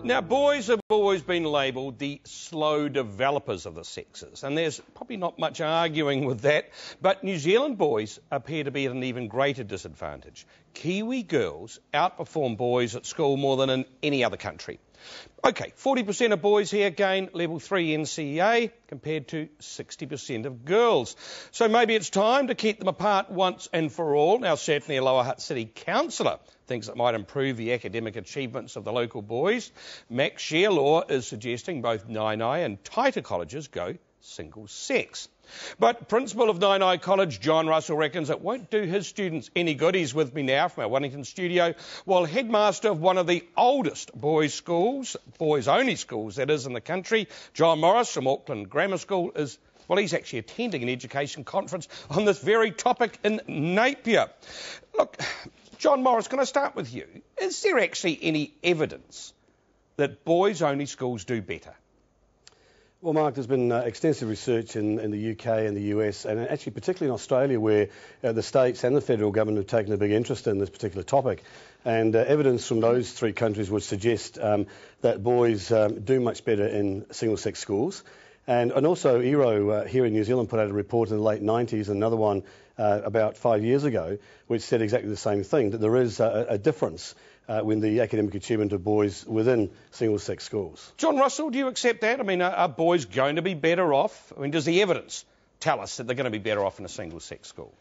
Now, boys have always been labelled the slow developers of the sexes, and there's probably not much arguing with that, but New Zealand boys appear to be at an even greater disadvantage. Kiwi girls outperform boys at school more than in any other country. OK, 40% of boys here gain level 3 NCEA compared to 60% of girls. So maybe it's time to keep them apart once and for all. Now, certainly a Lower Hutt City councillor thinks it might improve the academic achievements of the local boys. Max Shierlaw is suggesting both Nainai and Taita colleges go single sex. But Principal of Nainai College, John Russell, reckons it won't do his students any good. He's with me now from our Wellington studio, while headmaster of one of the oldest boys' schools, boys-only schools that is in the country, John Morris from Auckland Grammar School, is, well, he's actually attending an education conference on this very topic in Napier. Look, John Morris, can I start with you? Is there actually any evidence that boys-only schools do better? Well, Mark, there's been extensive research in the UK and the US, and actually particularly in Australia, where the states and the federal government have taken a big interest in this particular topic. And evidence from those three countries would suggest that boys do much better in single-sex schools. And also, ERO here in New Zealand put out a report in the late 90s, another one about 5 years ago, which said exactly the same thing, that there is a difference in the academic achievement of boys within single-sex schools. John Russell, do you accept that? I mean, are boys going to be better off? I mean, does the evidence tell us that they're going to be better off in a single-sex school?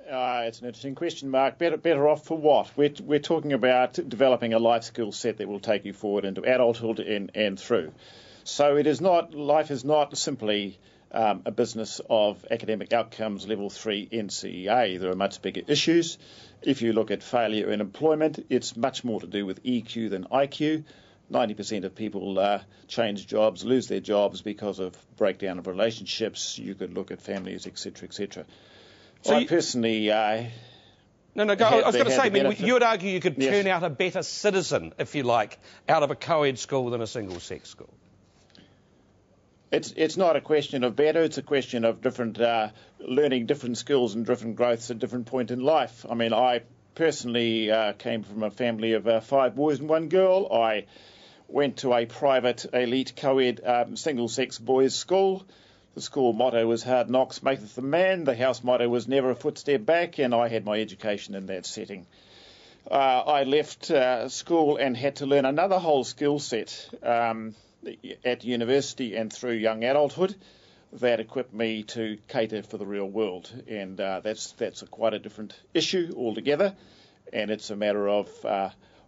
It's an interesting question, Mark. Better off for what? We're talking about developing a life skill set that will take you forward into adulthood and through. So life is not simply a business of academic outcomes, level 3 NCEA. There are much bigger issues. If you look at failure in employment, it's much more to do with EQ than IQ. 90% of people change jobs, lose their jobs because of breakdown of relationships. You could look at families, etc., etc. So I personally... No, go. I was going to say, I mean, you would argue you could turn out a better citizen, if you like, out of a co-ed school than a single-sex school. It's not a question of better, it's a question of different learning different skills and different growths at different point in life. I mean, I personally came from a family of 5 boys and 1 girl. I went to a private elite co-ed single-sex boys' school. The school motto was hard knocks maketh the man. The house motto was never a footstep back, and I had my education in that setting. I left school and had to learn another whole skill set at university and through young adulthood that equipped me to cater for the real world, and that's quite a different issue altogether. And it's a matter of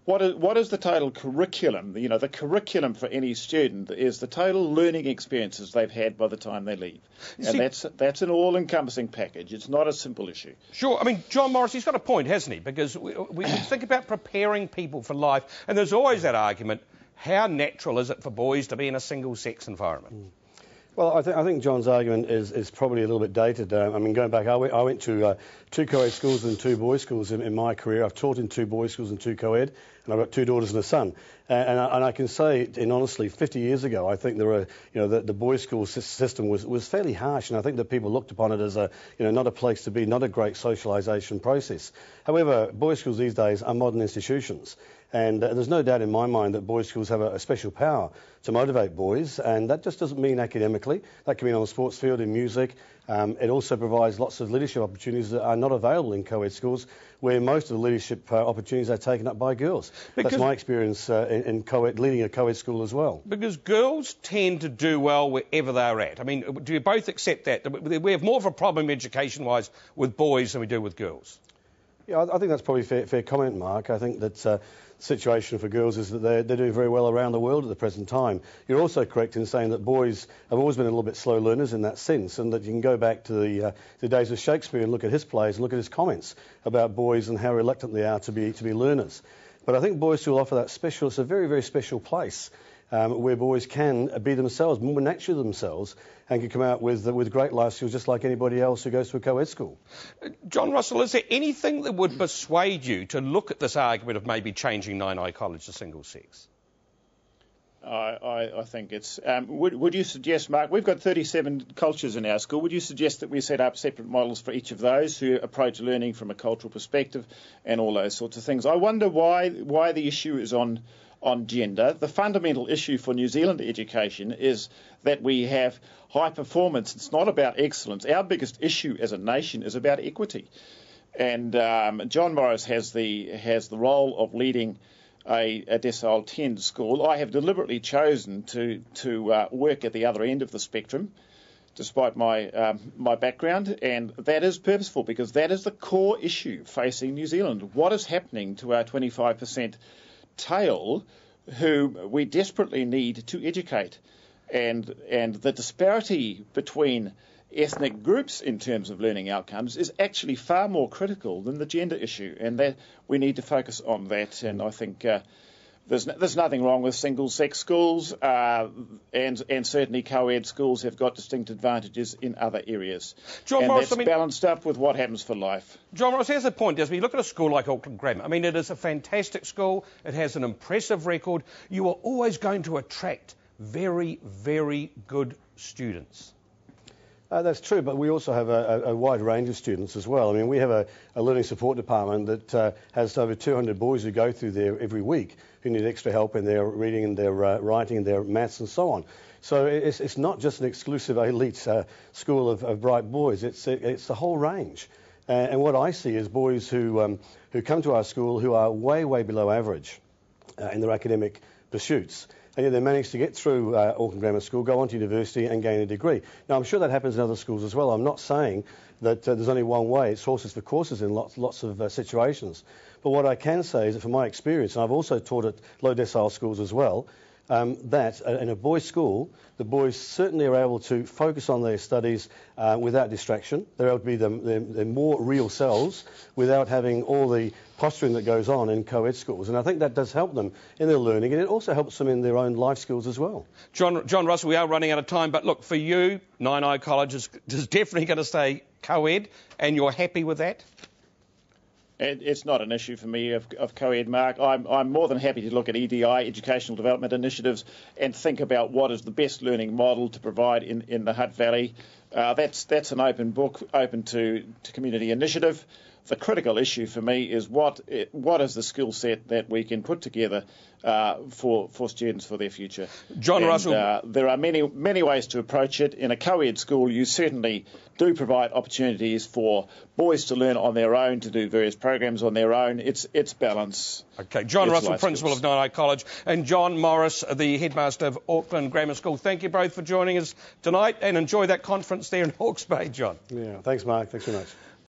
what is the total curriculum? You know, the curriculum for any student is the total learning experiences they've had by the time they leave, and that's an all-encompassing package. It's not a simple issue. Sure. I mean, John Morris, he's got a point, hasn't he? Because we think about preparing people for life, and there's always that argument: how natural is it for boys to be in a single-sex environment? Well, I think John's argument is probably a little bit dated. I mean, going back, I went to 2 co-ed schools and 2 boys' schools in my career. I've taught in 2 boys' schools and 2 co-ed, and I've got 2 daughters and a son. And I can say, honestly, 50 years ago, I think the boys' school system was fairly harsh, and I think that people looked upon it as not a place to be, not a great socialisation process. However, boys' schools these days are modern institutions. And there's no doubt in my mind that boys' schools have a special power to motivate boys, and that just doesn't mean academically. That can mean on the sports field, in music. It also provides lots of leadership opportunities that are not available in co-ed schools, where most of the leadership opportunities are taken up by girls. That's my experience in co-ed, leading a co-ed school as well. Because girls tend to do well wherever they're at. I mean, do you both accept that? We have more of a problem education-wise with boys than we do with girls. Yeah, I think that's probably a fair comment, Mark. I think that the situation for girls is that they're doing very well around the world at the present time. You're also correct in saying that boys have always been a little bit slow learners in that sense, and that you can go back to the days of Shakespeare and look at his plays and look at his comments about boys and how reluctant they are to be learners. But I think boys still offer that special, it's a very, very special place where boys can be themselves, more naturally themselves, and can come out with great life skills just like anybody else who goes to a co-ed school. John Russell, is there anything that would persuade you to look at this argument of maybe changing Nainai College to single sex? I think it's... would you suggest, Mark, we've got 37 cultures in our school. Would you suggest that we set up separate models for each of those who approach learning from a cultural perspective and all those sorts of things? I wonder why the issue is on on gender. The fundamental issue for New Zealand education is that we have high performance. It's not about excellence. Our biggest issue as a nation is about equity. And John Morris has the role of leading a decile 10 school. I have deliberately chosen to work at the other end of the spectrum, despite my background, and that is purposeful because that is the core issue facing New Zealand. What is happening to our 25% tail who we desperately need to educate? And the disparity between ethnic groups in terms of learning outcomes is actually far more critical than the gender issue, and that we need to focus on that. And I think there's nothing wrong with single-sex schools, and certainly co-ed schools have got distinct advantages in other areas. John Morris, that's balanced up with what happens for life. John Morris, here's the point. As we look at a school like Auckland Grammar, I mean, it is a fantastic school. It has an impressive record. You are always going to attract very, very good students. That's true, but we also have a wide range of students as well. I mean, we have a learning support department that has over 200 boys who go through there every week who need extra help in their reading and their writing and their maths and so on. So it's not just an exclusive elite school of bright boys. It's the whole range. And what I see is boys who come to our school who are way, way below average in their academic pursuits. And yet they manage to get through Auckland Grammar School, go on to university and gain a degree. Now, I'm sure that happens in other schools as well. I'm not saying that there's only one way. It's horses for courses in lots of situations. But what I can say is that from my experience, and I've also taught at low decile schools as well, that in a boys' school, the boys certainly are able to focus on their studies without distraction. They're able to be their more real selves without having all the posturing that goes on in co-ed schools. And I think that does help them in their learning, and it also helps them in their own life skills as well. John Russell, we are running out of time, but look, for you, Nainai College is definitely going to stay co-ed, and you're happy with that? It's not an issue for me of co-ed, Mark. I'm more than happy to look at EDI, educational development initiatives, and think about what is the best learning model to provide in the Hutt Valley. That's an open book, open to community initiative. The critical issue for me is what is the skill set that we can put together for students for their future. John Russell. There are many ways to approach it. In a co-ed school, you certainly do provide opportunities for boys to learn on their own, to do various programs on their own. It's balance. Okay, John Russell, Principal of Nainai College, and John Morris, the Headmaster of Auckland Grammar School. Thank you both for joining us tonight, and enjoy that conference there in Hawke's Bay, John. Yeah, thanks, Mark. Thanks very much.